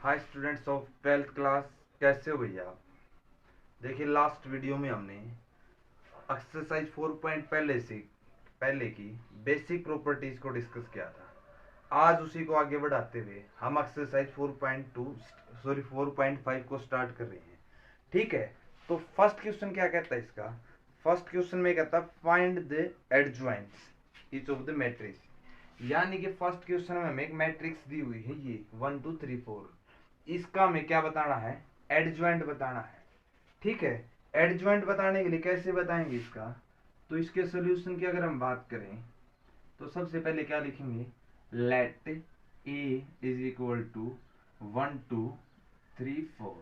Hi students of 12th class, कैसे हो भैया आप। देखिए लास्ट वीडियो में हमने एक्सरसाइज 4 पॉइंट पहले की बेसिक प्रॉपर्टीज को डिस्कस किया था। आज उसी को आगे बढ़ाते हुए हम एक्सरसाइज 4.5 को स्टार्ट कर रहे हैं। ठीक है, तो फर्स्ट क्वेश्चन क्या कहता है इसका। फर्स्ट क्वेश्चन में कहता है find the adjoints each of the matrix. यानी कि फर्स्ट क्वेश्चन में हमें एक मैट्रिक्स दी हुई है, ये 1 2 3 4। इसका हमें क्या बताना है, एडजॉइंट बताना है। ठीक है, एडजॉइंट बताने के लिए कैसे बताएंगे इसका, तो इसके सोल्यूशन की अगर हम बात करें तो सबसे पहले क्या लिखेंगे, let A is equal to 1 2 3 4।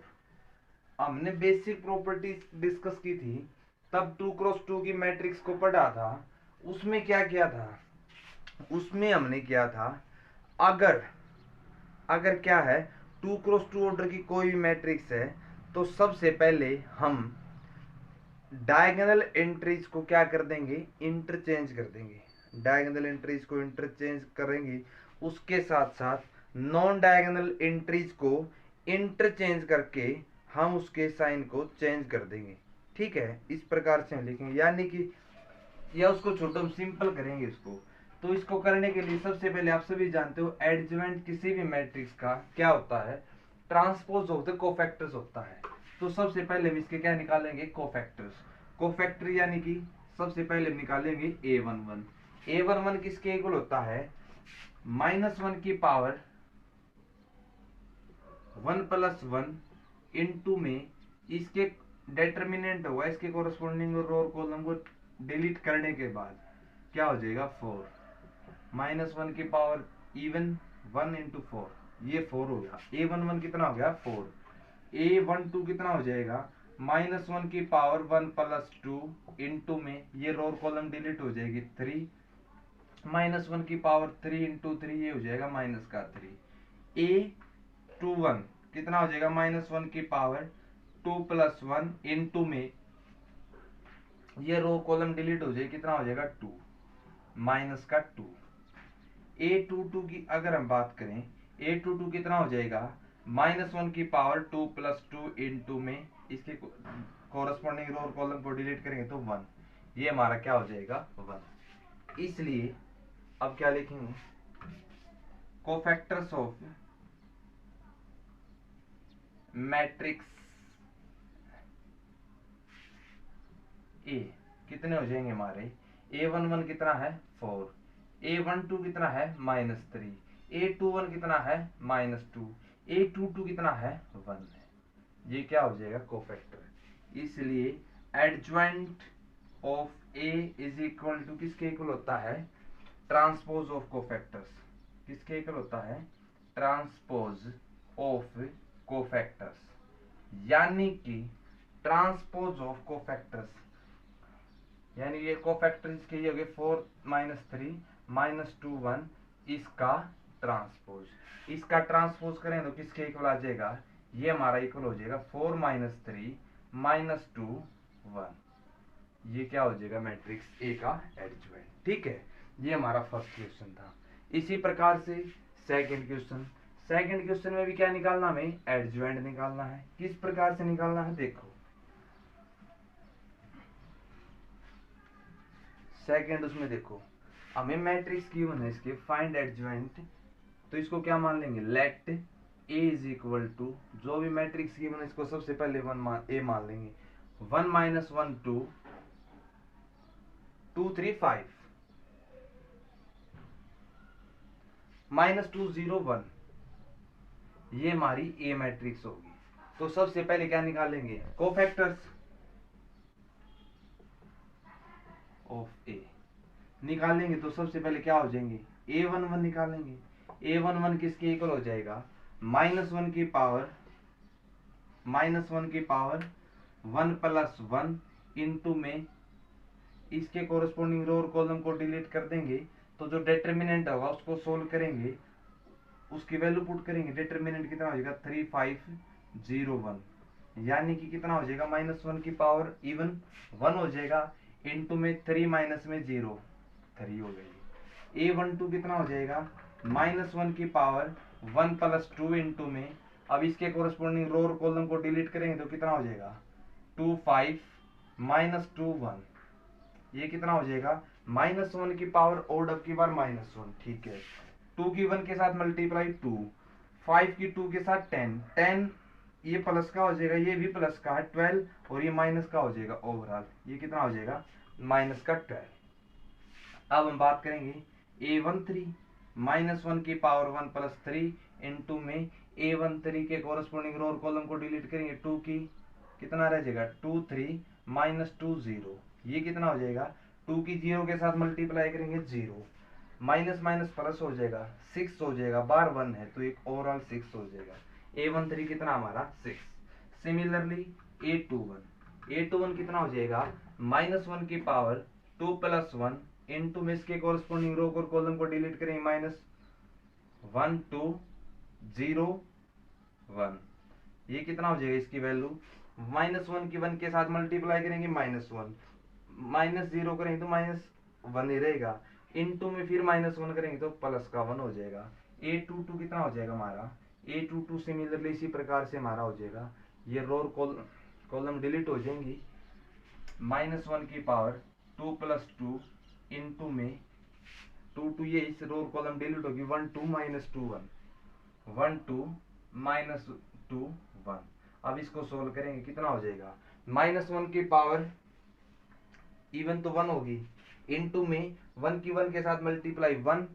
हमने बेसिक प्रॉपर्टीज डिस्कस की थी, तब 2x2 की मैट्रिक्स को पढ़ा था। उसमें क्या किया था, उसमें हमने किया था अगर अगर क्या है 2x2 ऑर्डर की कोई भी मैट्रिक्स है तो सबसे पहले हम डायगोनल एंट्रीज को क्या कर देंगे, इंटरचेंज कर देंगे। डायगोनल एंट्रीज को इंटरचेंज करेंगे, उसके साथ साथ नॉन डायगोनल एंट्रीज को इंटरचेंज करके हम उसके साइन को चेंज कर देंगे। ठीक है, इस प्रकार से हम लिखेंगे, यानी कि या उसको छोटा हम सिंपल करेंगे इसको। तो इसको करने के लिए सबसे पहले आप सभी जानते हो एडजॉइंट किसी भी मैट्रिक्स का क्या होता है, ट्रांसपोज ऑफ द कोफैक्टर्स होता है। तो सबसे पहले हम इसके क्या निकालेंगे, कोफैक्टर्स। कोफैक्टर यानी कि सबसे पहले हम निकालेंगे a11। a11 किसके इक्वल होता है, -1 की पावर 1 + 1 इंटू में इसके डेटर्मिनेंट होगा, इसके कोरस्पॉन्डिंग रो और कॉलम को डिलीट करने के बाद क्या हो जाएगा 4। -1 की पावर इवन 1 × 4, ये 4 हो गया। a11 कितना हो गया 4। a12 कितना हो जाएगा, -1 की पावर 1 + 2 इंटू में ये रो और कॉलम डिलीट हो जाएगी 3, -1 की पावर 3 × 3, ये हो जाएगा -3। a21 कितना हो जाएगा, -1 की पावर 2 + 1 इंटू में ये रो कॉलम डिलीट हो जाएगी, कितना हो जाएगा 2, -2। a22 की अगर हम बात करें, a22 कितना हो जाएगा, -1 की पावर 2 + 2 इंटू में इसके कोरस्पॉन्डिंग रो और कॉलम को डिलीट करेंगे तो 1, ये हमारा क्या हो जाएगा 1। इसलिए अब क्या लिखेंगे, कोफैक्टर्स ऑफ मैट्रिक्स ए कितने हो जाएंगे हमारे, a11 कितना है 4, a12 कितना है -3, a21 कितना है -2, a22 कितना है 1 है। ये क्या हो जाएगा कोफैक्टर। इसलिए adjoint of A is equal to किसके इक्वल होता है, ट्रांसपोज ऑफ कोफैक्टर्स। किसके इक्वल होता है, ट्रांसपोज ऑफ कोफैक्टर्स। यानी कि ट्रांसपोज ऑफ कोफैक्टर्स, यानी ये कोफैक्टर्स के हो गए 4 -3 -2 1, इसका ट्रांसपोज करें तो किसके इक्वल आ जाएगा, ये हमारा इक्वल हो जाएगा 4 -3 -2 1। ये क्या हो जाएगा, मैट्रिक्स ए का एडजॉइंट। ठीक है, ये हमारा फर्स्ट क्वेश्चन था। इसी प्रकार से सेकंड क्वेश्चन में भी क्या निकालना, हमें एडजॉइंट निकालना है। किस प्रकार से निकालना है, देखो सेकंड उसमें देखो हमें मैट्रिक्स गिवन है इसके, फाइंड एडजॉइंट। तो इसको क्या मान लेंगे, let A is equal to, जो भी मैट्रिक्स गिवन है इसको सबसे पहले ए मान लेंगे। 1 - 1 2 2 3 5 -2 0 1, ये हमारी ए मैट्रिक्स होगी। तो सबसे पहले क्या निकालेंगे, कोफैक्टर्स ऑफ ए निकालेंगे। तो सबसे पहले क्या हो जाएंगे, a11 निकालेंगे। a11 किसके इक्वल हो जाएगा, -1 की पावर 1 + 1 इंटू में इसके कोरस्पॉन्डिंग रो और कॉलम को डिलीट कर देंगे। तो जो डिटर्मिनेंट होगा उसको सोल्व करेंगे, उसकी वैल्यू पुट करेंगे। डिटर्मिनेंट कितना हो जाएगा 3 5 0 1, यानी कि कितना हो जाएगा, -1 की पावर इवन 1 हो जाएगा इंटू में 3 माइनस में 0 3 हो गई। a12 कितना हो जाएगा, -1 की पावर 1 + 2 इंटू में अब इसके कोरस्पॉन्डिंग रो और कॉलम को डिलीट करेंगे तो कितना हो जाएगा 2 5 माइनस 2 1, ये कितना हो जाएगा -1 की पावर और अब की बार -1, ठीक है। 2 की 1 के साथ मल्टीप्लाई 2, 5 की 2 के साथ 10, 10 ये प्लस का हो जाएगा, ये भी प्लस का है 12, और ये माइनस का हो जाएगा ओवरऑल, ये कितना हो जाएगा माइनस का 12। अब हम बात करेंगे A13 -1 की पावर 1 प्लस 3 इंटू में A13 के कोरस्पॉन्डिंग रो और कॉलम को डिलीट करेंगे 2 की कितना रह जाएगा 2 3 माइनस 2 0, ये कितना हो जाएगा 2 की 0 के साथ मल्टीप्लाई करेंगे 0, माइनस माइनस प्लस हो जाएगा 6 हो जाएगा, बार 1 है तो एक ओवरऑल 6 हो जाएगा। A13 कितना हमारा 6। सिमिलरली A21 कितना हो जाएगा -1 की पावर 2 प्लस 1 इंटू में इसके कोरस्पॉन्डिंग रो और कॉलम को डिलीट करेंगे -1 2 0 1, ये कितना हो जाएगा इसकी वैल्यू -1 की 1 के साथ मल्टीप्लाई करेंगे -1, -0 करेंगे तो -1 ही रहेगा, इनटू में फिर -1 करेंगे तो प्लस का 1 हो जाएगा। A22 कितना हो जाएगा हमारा A22 सिमिलरली इसी प्रकार से हमारा हो जाएगा, ये रो और कॉलम डिलीट हो जाएंगी, -1 की पावर 2 प्लस 2 इंटू में 2 2 ये इस रो और कॉलम डिलीट होगी 1 2 माइनस 2 1, 1 2 माइनस 2 1। अब इसको सोल्व करेंगे कितना हो जाएगा -1 की पावर इवन तो 1 होगी, इनटू में 1 की 1 के साथ मल्टीप्लाई 1,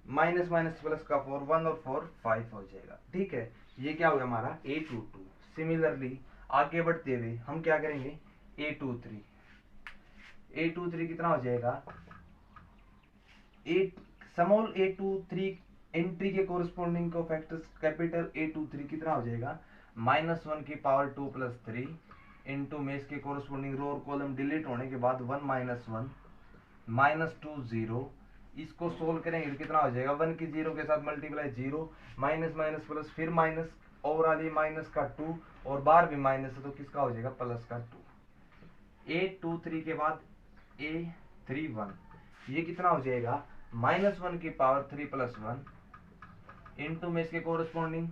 माइनस माइनस प्लस का 4, 1 और 4 5 हो जाएगा, ठीक है। ये क्या होगा हमारा A22। सिमिलरली आगे बढ़ते हुए हम क्या करेंगे A23 कितना हो जाएगा स्मॉल A23 एंट्री के कोरस्पॉन्डिंग को फैक्टर्स कैपिटल A23 कितना हो जाएगा -1 की पावर 2 प्लस 3 इंटू में इसके कोरस्पॉन्डिंग रो और कॉलम डिलीट होने के बाद 1 -1 -2 0, इसको सोल्व करेंगे तो कितना हो जाएगा 1 की 0 के साथ मल्टीप्लाई 0, माइनस माइनस प्लस फिर माइनस, ओवरऑल ये माइनस का 2 और बार भी माइनस है तो किसका हो जाएगा प्लस का 2। A23 के बाद A31 ये कितना हो जाएगा -1 की पावर 3 प्लस 1 इंटू में इसके कोरस्पॉन्डिंग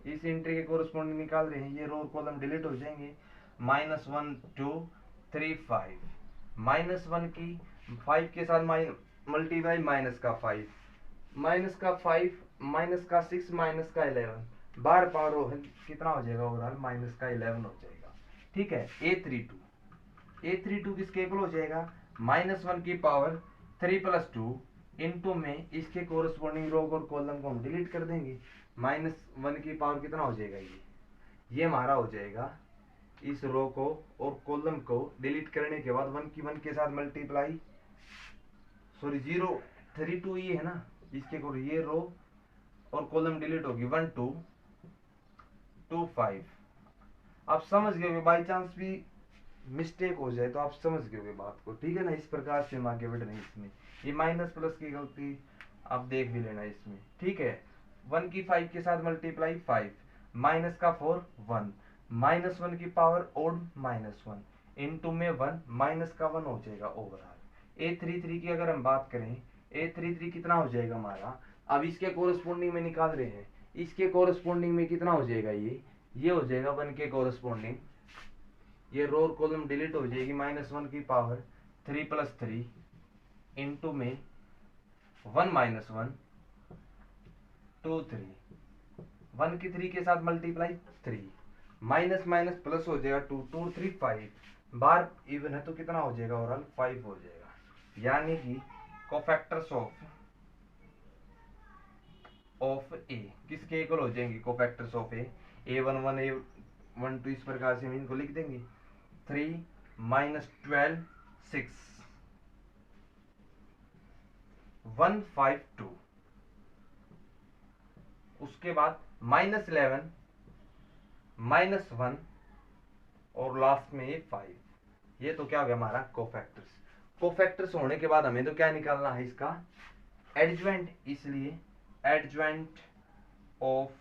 इस एंट्री के कोरस्पॉन्डिंग निकाल रहे हैं, ये रो और कॉलम डिलीट हो जाएंगे, -1 2 3 5, -1 की 5 के साथ मल्टीप्लाई माइनस का 5, माइनस का 5 माइनस का 6 माइनस का 11, बार पावर हो कितना हो जाएगा ओवरऑल माइनस का 11 हो जाएगा, ठीक है। A32 किसके इक्वल हो जाएगा -1 की पावर 3 प्लस 2 इंटू में इसके कोरस्पॉन्डिंग रो और कॉलम को हम डिलीट कर देंगे, -1 की पावर कितना हो जाएगा ये हमारा हो जाएगा इस रो को और कॉलम को डिलीट करने के बाद 1 की 1 के साथ मल्टीप्लाई, सॉरी 0 3 2 ये है ना, इसके को ये रो और कॉलम डिलीट होगी 1 2 2 5। आप समझ गए बाई चांस भी मिस्टेक हो जाए तो आप समझ गए बात को, ठीक है ना। इस प्रकार से हम आगे बढ़ रहे हैं, इसमें ये माइनस प्लस की गलती आप देख भी लेना इसमें, ठीक है। 1 की 5 के साथ मल्टीप्लाई 5, माइनस का 4 1, -1 की पावर ओड -1 इंटू में 1 माइनस का 1 हो जाएगा ओवरऑल। A33 की अगर हम बात करें A33 कितना हो जाएगा हमारा, अब इसके कोरस्पॉन्डिंग में निकाल रहे हैं, इसके कोरस्पॉन्डिंग में कितना हो जाएगा ये हो जाएगा 1 के कोरस्पॉन्डिंग, ये रो और कॉलम डिलीट हो जाएगी, -1 की पावर 3 प्लस 3 इंटू में 1 -1 2 3, 1 की 3 के साथ मल्टीप्लाई 3, माइनस माइनस प्लस हो जाएगा 2 2 3 5, बार इवन है तो कितना हो जाएगा ओवरऑल 5 हो जाएगा, यानी कि कोफैक्टर्स ऑफ ए किसके इक्वल हो जाएंगे कोफैक्टर्स ऑफ A11 A12 इस प्रकार से हम इनको लिख देंगे 3 -12 6 1 5 2, उसके बाद -11 -1 और लास्ट में ये 5, ये तो क्या हो गया हमारा कोफैक्टर्स होने के बाद हमें तो क्या निकालना है इसका एडज्वेंट, इसलिए एडज्वेंट ऑफ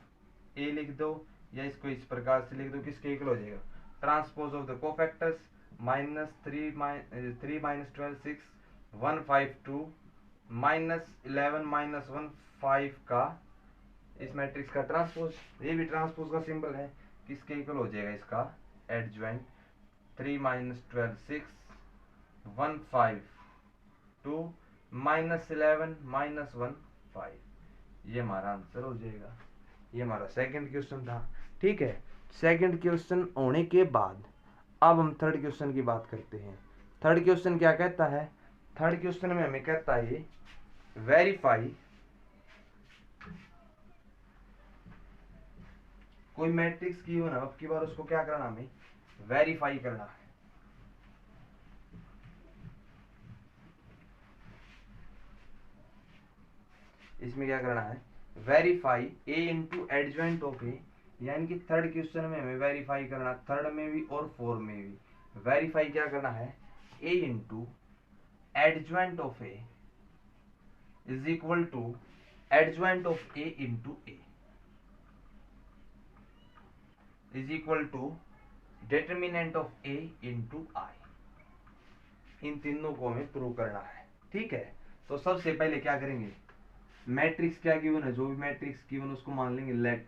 ए लिख दो या इसको इस प्रकार से लिख दो किसके इक्वल हो जाएगा ट्रांसपोज ऑफ द कोफैक्टर्स -3 -12 6 1 5 2 -11 -1 5 का इस मैट्रिक्स का ट्रांसपोज, ये भी ट्रांसपोज का सिंबल है, किसके इक्वल हो जाएगा इसका एडज्वाइंट 3 - 12 6 1 5 2 -11 -1 5, ये हमारा आंसर हो जाएगा। ये हमारा सेकंड क्वेश्चन था। ठीक है, सेकंड क्वेश्चन होने के बाद अब हम थर्ड क्वेश्चन की बात करते हैं। थर्ड क्वेश्चन क्या कहता है? थर्ड क्वेश्चन में हमें कहता है वेरीफाई, कोई मैट्रिक्स की हो ना, अब की बार उसको क्या करना, हमें वेरीफाई करना है। इसमें क्या करना है? Verify A into adjoint of A, यानी कि थर्ड क्वेश्चन में हमें वेरीफाई करना, थर्ड में भी और फोर में भी वेरीफाई क्या करना है? A into adjoint of A is equal to adjoint of A into A is equal to determinant of A into I. इन तीनों को हमें प्रूव करना है। ठीक है, तो सबसे पहले क्या करेंगे? मैट्रिक्स क्या गिवन है, जो भी मैट्रिक्स गिवन उसको मान लेंगे लेट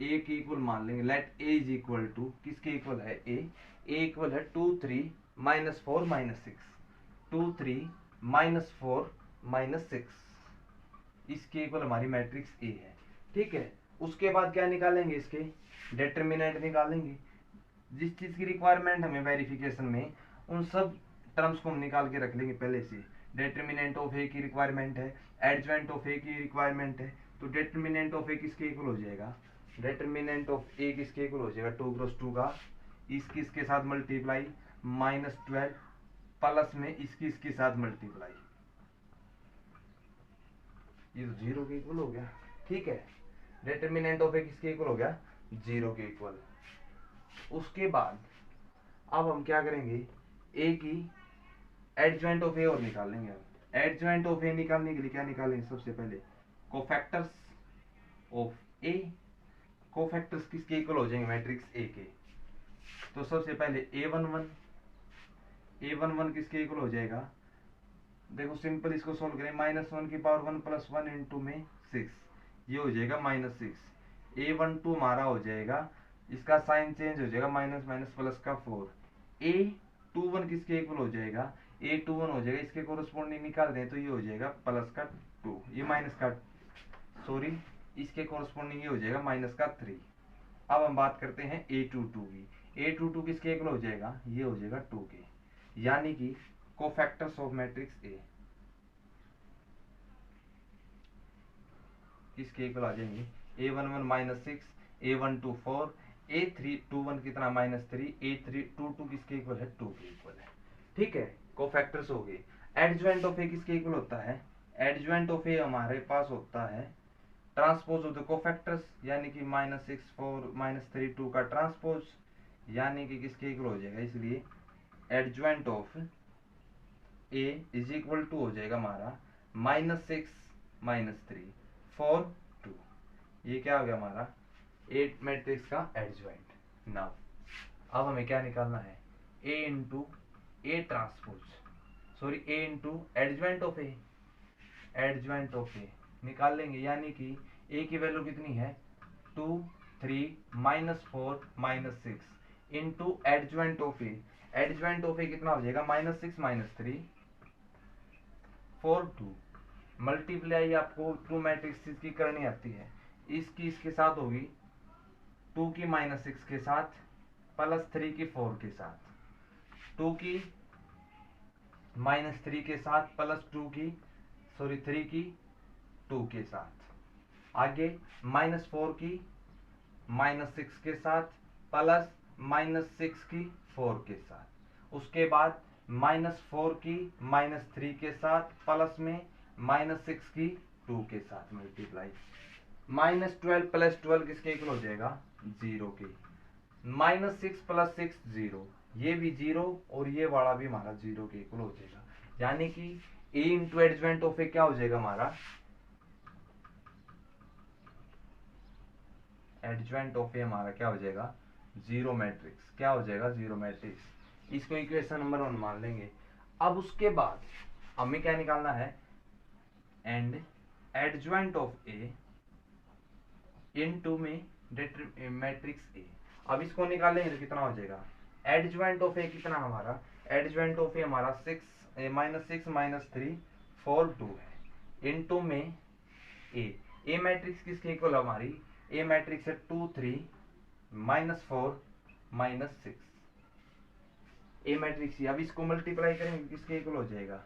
ए के इक्वल मान लेंगे। Let A is equal to, किसके इक्वल है? ए इक्वल है 2 3 -4 -6, 2 3 -4 -6, इसके इक्वल हमारी मैट्रिक्स ए है। ठीक है, उसके बाद क्या निकालेंगे? इसके डिटर्मिनेंट निकालेंगे। जिस चीज की रिक्वायरमेंट हमें वेरिफिकेशन में, उन सब टर्म्स को हम निकाल के रख लेंगे पहले से। डिटर्मिनेंट ऑफ ए की रिक्वायरमेंट है, एडजॉइंट ऑफ ए की रिक्वायरमेंट है, तो डिटर्मिनेंट ऑफ ए किसके इक्वल हो जाएगा? डिटर्मिनेंट ऑफ ए किसके इक्वल हो जाएगा? 2 × 2 का, इसकी इसके साथ मल्टीप्लाई -12 प्लस में इसकी इसके साथ मल्टीप्लाई, ये तो 0 के इक्वल हो गया। ठीक है, डिटर्मिनेंट ऑफ ए किसके इक्वल हो गया? 0 के इक्वल। उसके बाद अब हम क्या करेंगे? ए की एडजॉइंट ऑफ ए और निकालेंगे। अब एडजॉइंट ऑफ ए निकालने के लिए क्या निकालेंगे? सबसे पहले कोफैक्टर्स ऑफ ए, कोफैक्टर्स किसके इक्वल हो जाएंगे? मैट्रिक्स ए के। तो सबसे पहले a11 किसके इक्वल हो जाएगा? देखो सिंपल इसको सोल्व करें, -1 की पावर 1 + 1 इंटू में 6, ये हो जाएगा -6। a12 हमारा हो जाएगा, इसका साइन चेंज हो जाएगा, माइनस माइनस प्लस का 4। a21 किसके इक्वल हो जाएगा? a21 हो जाएगा, इसके कोरस्पोंडिंग निकाल दें तो ये हो जाएगा प्लस का 2, ये माइनस का, सॉरी इसके कोरस्पोंडिंग ये हो जाएगा माइनस का 3। अब हम बात करते हैं a22 की। a22 किसके इक्वल हो जाएगा? ये हो जाएगा 2 के, यानी कि कोफैक्टर्स ऑफ मैट्रिक्स ए किसके इक्वल आ जाएंगे? a11 -6, a12 4, a321 कितना? -3, a322 किसके इक्वल है? 2 के इक्वल है। ठीक है, कोफैक्टर्स हो गए। एडजॉइंट ऑफ ए किसके इक्वल होता है? एडजॉइंट ऑफ ए हमारे पास होता है ट्रांसपोज ऑफ द कोफैक्टर्स, यानी कि -6 4 -3 2 का ट्रांसपोज, यानी कि किसके इक्वल हो जाएगा? इसलिए adjoint of A is equal to हो जाएगा हमारा -6 -3 4 2। ये क्या हो गया हमारा? 8 मैट्रिक्स का एडजॉइंट। नाउ अब हमें क्या निकालना है? A into A transpose, sorry A into adjoint of A, adjoint of A निकाल लेंगे, यानी कि ए की वैल्यू कितनी है? 2 3 -4 -6 into adjoint of A. Adjoint of A कितना हो जाएगा? -6 -3 4 2। मल्टीप्लाई आपको 2 मैट्रिक्स की करनी आती है, इसकी इसके साथ होगी 2 की -6 के साथ प्लस 3 की 4 के साथ, 2 की -3 के साथ प्लस 2 की, सॉरी 3 की 2 के साथ, आगे -4 की -6 के साथ प्लस -6 की 4 के साथ, उसके बाद -4 की -3 के साथ प्लस में -6 की 2 के साथ मल्टीप्लाई, -12 + 12 किसके इक्वल हो जाएगा? 0 के। -6 + 6 0, ये भी 0 और ये वाला भी हमारा 0 के इक्वल हो जाएगा, यानी कि ए इंटू एडजॉइंट ऑफ ए क्या हो जाएगा हमारा? एडजॉइंट ऑफ ए हमारा क्या हो जाएगा? 0 मैट्रिक्स। क्या हो जाएगा? 0 मैट्रिक्स। इसको इक्वेशन नंबर 1 मान लेंगे। अब उसके बाद हमें क्या निकालना है? And adjoint of A into में मैट्रिक्स ए। अब इसको निकालेंगे तो कितना हो जाएगा, एडजॉइंट ऑफ ए कितना हमारा, एडजॉइंट ऑफ ए हमारा 6 माइनस 3 4 2 है इनटू में ए मैट्रिक्स किसके इक्वल हमारी, ए मैट्रिक्स है 2 3 -4 -6 ए मैट्रिक्स। अब इसको मल्टीप्लाई करेंगे किसके इक्वल हो जाएगा,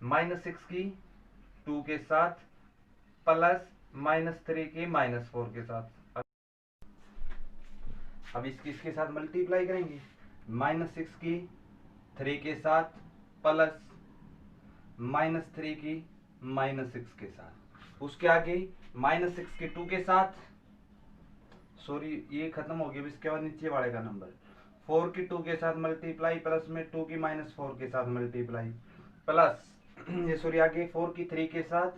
-6 की 2 के साथ प्लस -3 के -4 के साथ। अब इसके साथ मल्टीप्लाई करेंगे, -6 की 3 के साथ प्लस -3 की -6 के साथ। उसके आगे -6 के 2 के साथ, सॉरी ये खत्म हो गया, इसके बाद नीचे वाले का नंबर 4 की 2 के साथ मल्टीप्लाई प्लस में 2 की -4 के साथ मल्टीप्लाई प्लस ये सॉरी आगे 4 की 3 के साथ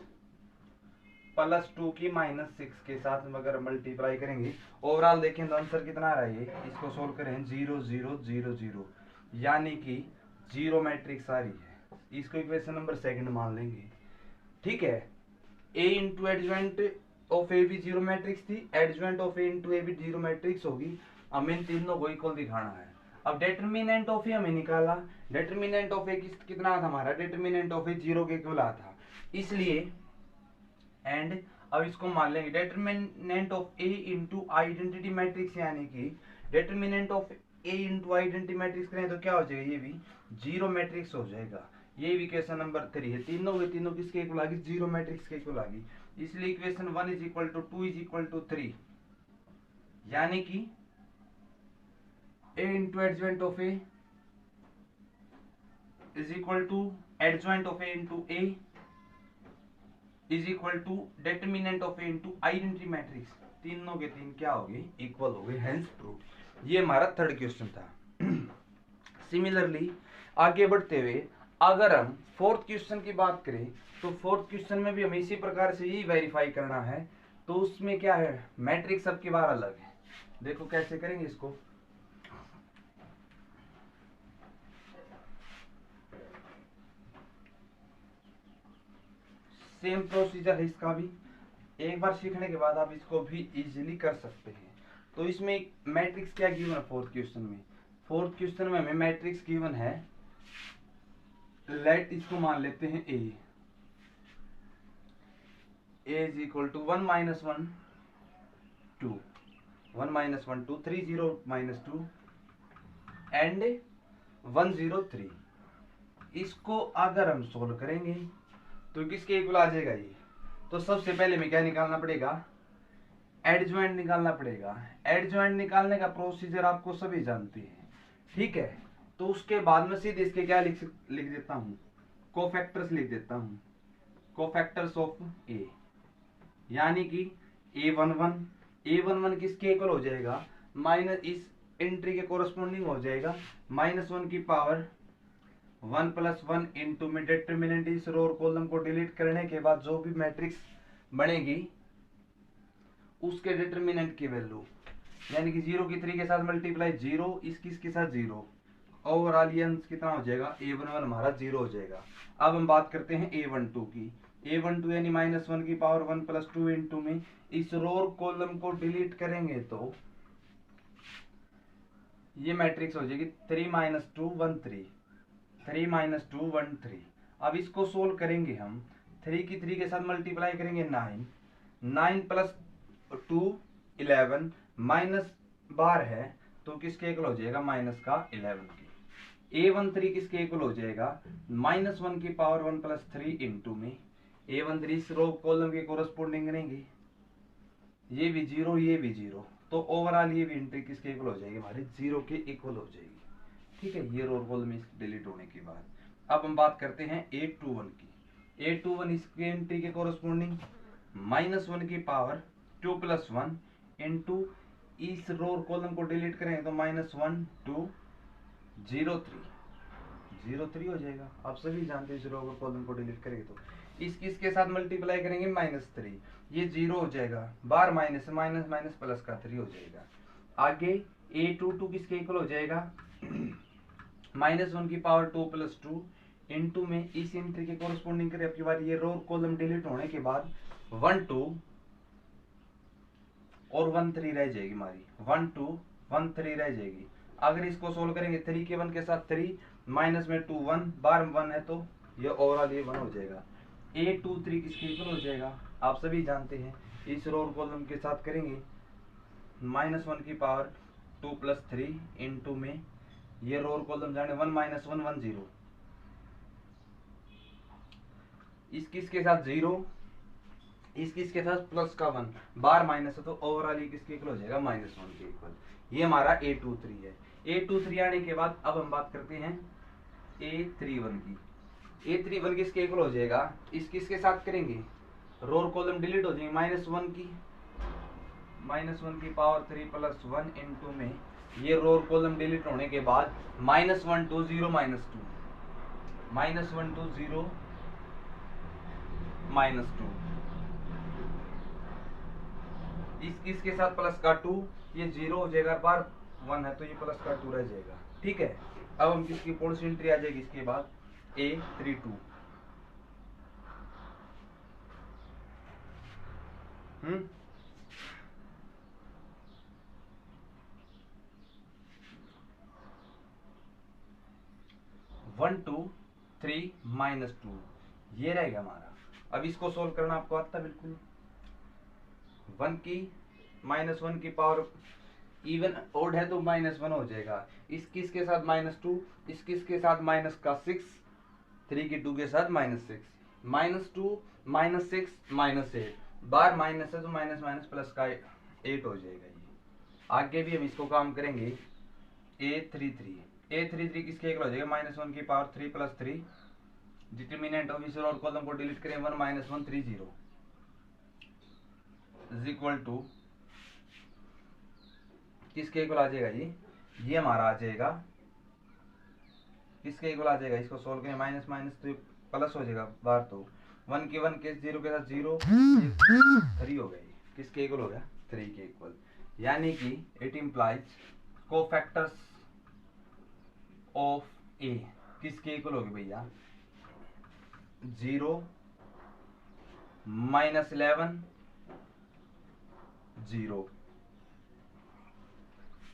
प्लस 2 की -6 के साथ अगर मल्टीप्लाई करेंगे, ओवरऑल देखें तो आंसर कितना आ रहा है, इसको सोल्व करें 0 0 0 0 यानी कि 0 मैट्रिक्स आ रही है। इसको इक्वेशन नंबर 2 मान लेंगे। ठीक है, ए इंटू एडजॉइंट ऑफ ए भी 0 मैट्रिक्स थी, एडजॉइंट ऑफ ए इंटू ए भी 0 मैट्रिक्स होगी। हमें इन तीनों को इक्वल दिखाना है। अब डिटरमिनेंट ऑफ ए हमें निकाला, डिटरमिनेंट ऑफ ए कितना था हमारा, डिटरमिनेंट ऑफ ए 0 के इक्वल आ था, इसलिए एंड अब इसको मान लेंगे determinant of A into identity matrix, यानी कि determinant of A into identity matrix करें तो क्या हो जाएगा, ये भी 0 मैट्रिक्स हो जाएगा। ये भी इक्वेशन नंबर 3 है, तीनों के तीनों किसके इक्वल आ गई, 0 मैट्रिक्स के इक्वल आ गई। इसलिए equation 1 is equal to 2 is equal to 3, यानी कि A into adjoint of A is equal to adjoint of A into A is equal to determinant of A into identity matrix. तीनों के तीन क्या हो गए, इक्वल हो गए, हेंस प्रूव। ये हमारा थर्ड क्वेश्चन था। सिमिलरली आगे बढ़ते हुए अगर हम फोर्थ क्वेश्चन की बात करें तो फोर्थ क्वेश्चन में भी हमें इसी प्रकार से ही वेरीफाई करना है। तो उसमें क्या है, मैट्रिक्स सबकी बार अलग है। देखो कैसे करेंगे इसको, सेम प्रोसीजर है इसका भी, एक बार सीखने के बाद आप इसको भी इजीली कर सकते हैं। तो इसमें मैट्रिक्स क्या गिवन है फोर्थ क्वेश्चन में, फोर्थ क्वेश्चन में हमें मैट्रिक्स गिवन है, लेट इसको मान लेते हैं ए इज इक्वल टू 1 -1 2 1 -1 2 3 0 -2 एंड 1 0 3। इसको अगर हम सोल्व करेंगे तो किसके इक्वल आ जाएगा ये, तो सबसे पहले में क्या निकालना पड़ेगा, एडजॉइंट निकालना पड़ेगा। एडजॉइंट निकालने का प्रोसीजर आपको सभी जानते हैं। ठीक है, तो उसके बाद में सीधे इसके क्या लिख देता हूं, कोफैक्टर्स लिख देता हूं, कोफैक्टर्स ऑफ ए, यानी कि a11 किसके इक्वल हो जाएगा, माइनस इस एंट्री के कोरस्पोंडिंग हो जाएगा -1 की पावर 1 + 1 इंटू में डिटरमिनेंट इस रो और कॉलम को डिलीट करने के बाद जो भी मैट्रिक्स बनेगी उसके डिटरमिनेंट की वैल्यू, यानी कि 0 की 3 के साथ मल्टीप्लाई 0 इसके साथ 0, ओवरऑल ये कितना हो जाएगा, a11 हमारा 0 हो जाएगा। अब हम बात करते हैं a12 की, a12 यानी -1 की पावर 1 + 2 इंटू में इस रो और कॉलम को डिलीट करेंगे तो ये मैट्रिक्स हो जाएगी 3 - 2 1 3 3 - 2 1 3। अब इसको सोल्व करेंगे हम, 3 की 3 के साथ मल्टीप्लाई करेंगे 9 9 + 2 11 माइनस बार है तो किसके इक्वल हो जाएगा, -11 की। a13 किसके इक्वल हो जाएगा, -1 की पावर 1 + 3 इंटू में a13 इस रो कॉलम के कोरस्पोंडिंग रहेंगे, ये भी 0 ये भी 0, तो ओवरऑल ये भी एंट्री किसके इक्वल हो जाएगी, हमारी 0 के इक्वल हो जाएगी। ठीक है, ये रो कॉलम डिलीट होने के बाद अब हम बात करते हैं a21 की। a21 इसके एंट्री के कोरस्पोंडिंग -1 की पावर 2 + 1 इंटू इस रो कॉलम को डिलीट करें तो -1 2 0 3 हो जाएगा। आप सभी जानते हैं इस रो कॉलम को डिलीट करेंगे तो इसके साथ मल्टीप्लाई करेंगे -3, ये 0 हो जाएगा, बार माइनस माइनस माइनस प्लस का 3 हो जाएगा। आगे a22 किसके इक्वल हो जाएगा, -1 की पावर 2 + 2 इंटू में इस एंट्री के कोरस्पोंडिंग करें। अब की बार ये रो कॉलम डिलीट होने के बाद 1 2 और 1 3 रह जाएगी हमारी, 1 2 1 3 रह जाएगी। अगर इसको सोल्व करेंगे 3 के 1 के साथ 3 माइनस में 2 1 बार 1 है तो ये ओवरऑल ये 1 हो जाएगा। ए 2 3 किसके इक्वल हो जाएगा आप सभी जानते हैं। इस रो और कॉलम के साथ करेंगे -1 की पावर 2 + 3 इंटू में ये रो और कॉलम जाने 1 - 1 1 0, इसके साथ 0, इसके साथ प्लस का 1 बार माइनस है तो ओवरऑल ये किसके इक्वल हो जाएगा -1 के इक्वल। ये हमारा A23 है। A23 आने के बाद अब हम बात करते हैं A31 की। A31 किसके इक्वल हो जाएगा, इसके साथ करेंगे रो और कॉलम डिलीट हो जाएंगे, -1 की पावर 3 + 1 इंटू में ये रो और कॉलम डिलीट होने के बाद -1 2 0 -2 -1 2 0 -2 इसके साथ प्लस का 2, ये 0 हो जाएगा, बार 1 है तो ये प्लस का 2 रह जाएगा। ठीक है, अब हम किसकी कौन सी एंट्री आ जाएगी इसके बाद A32। 1 2 3 -2 ये रहेगा हमारा। अब इसको सोल्व करना आपको आता है बिल्कुल। 1 की -1 की पावर इवन ओड है तो -1 हो जाएगा, इसके साथ -2, इसके साथ -6, 3 की 2 के साथ -6, -2 -6 -8 बार माइनस है तो माइनस माइनस प्लस का 8 हो जाएगा। ये आगे भी हम इसको काम करेंगे। A33 किसके इक्वल हो जाएगा, -1 की पावर 3 + 3 डिटर्मिनेंट ऑफ इस और कॉलम को डिलीट करें 1 - 1 3 0 इज इक्वल टू किसके इक्वल आ जाएगा, ये हमारा आ जाएगा किसके इक्वल आ जाएगा, इसको सोल्व करें माइनस माइनस तो प्लस हो जाएगा बार, तो 1 के 0 के साथ 0 3 हो गई, किसके इक्वल हो गया 3 के इक्वल। यानी कि इट इम्प्लाइज कोफैक्टर्स ऑफ ए किसके इक्वल होगी भैया 0 -11 0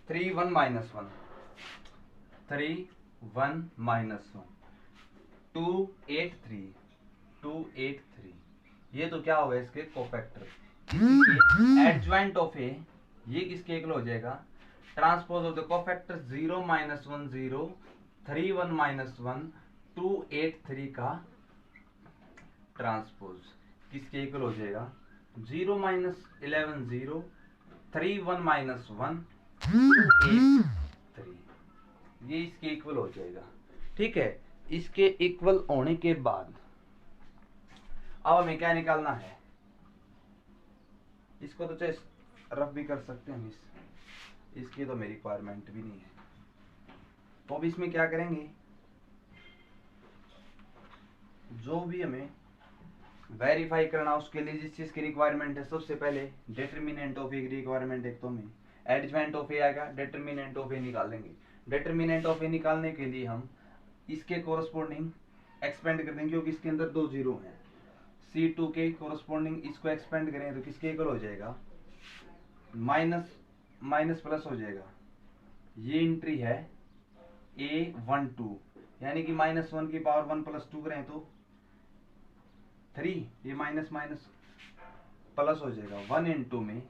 3 1 -1 3 1 -1 2 8 3 2 8 3 ये तो क्या होगा इसके कोफैक्टर। एडजॉइंट ऑफ ए ये किसके इक्वल हो जाएगा, ट्रांसपोज ऑफ द कोफैक्टर 0 -1 0 3 1 -1 2 8 3 का ट्रांसपोज किसके इक्वल हो जाएगा 0 -11 0 3 1 -1 2 8 3 ये इसके इक्वल हो जाएगा। ठीक है, इसके इक्वल होने के बाद अब हमें क्या निकालना है, इसको तो चाहे रफ भी कर सकते हैं, इसकी तो मेरी रिक्वायरमेंट भी नहीं है। तो अब इसमें क्या करेंगे, जो भी हमें वेरीफाई करना उसके लिए जिस चीज की रिक्वायरमेंट है, सबसे पहले डिटर्मिनेंट ऑफ ए की रिक्वायरमेंट है, तो हमें एडजॉइंट ऑफ ए आएगा, डिटर्मिनेंट ऑफ ए निकालेंगे। डिटर्मिनेंट ऑफ ए निकालने के लिए हम इसके कोरस्पोंडिंग एक्सपेंड कर देंगे, क्योंकि इसके अंदर 2 0 हैं। C2 के कोरस्पोंडिंग इसको एक्सपेंड करें तो किसके इक्वल हो जाएगा, माइनस प्लस हो जाएगा। ये एंट्री है A12, यानी कि -1 की पावर 1 + 2 करें तो 3, ये माइनस माइनस प्लस हो जाएगा 1 इंटू में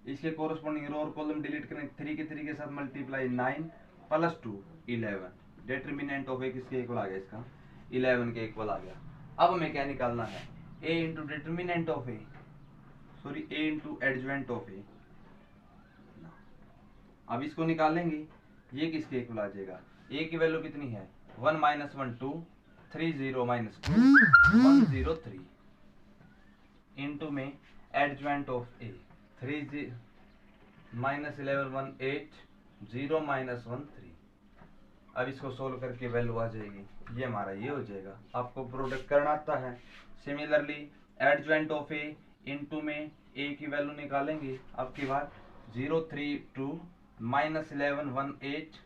इसके कोरस्पोंडिंग रो और कॉलम डिलीट करें 3 के साथ मल्टीप्लाई 9 + 2 11। डिटर्मिनेंट ऑफ ए किसके इक्वल आ गया, इसका 11 के इक्वल आ गया। अब हमें क्या निकालना है, a into determinant of A, sorry a into adjoint of A. अब इसको निकालेंगे, ये किसके इक्वल आ जाएगा, a की वैल्यू कितनी है 1 - 1 2 3 0 -2 1 0 3 इंटू में एडजॉइंट ऑफ ए 3 -11 1 8 0 -1 3। अब इसको सोल्व करके वैल्यू आ जाएगी, ये हमारा ये हो जाएगा। आपको प्रोडक्ट करना आता है। Similarly adjoint of A into में ए की वैल्यू निकालेंगे, अब की बार 0 3 2 -11 1 8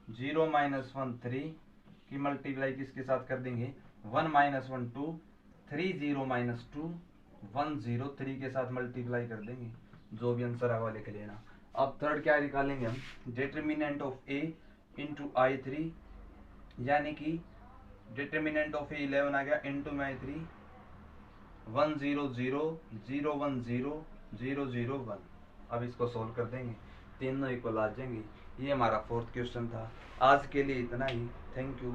0 -1 3 की मल्टीप्लाई किसके साथ कर देंगे 1 - 1 2 3 0 -2 103 के साथ मल्टीप्लाई कर देंगे, जो भी आंसर आएगा लिख लेना। अब थर्ड क्या निकालेंगे हम, determinant of A into I three, यानी कि डिटर्मिनेंट ऑफ ए 11 आ गया इंटू में आई थ्री 1 0 0 0 1 0 0 0 1। अब इसको सोल्व कर देंगे, तीनों इक्वल आ जाएंगे। ये हमारा फोर्थ क्वेश्चन था। आज के लिए इतना ही। Thank you.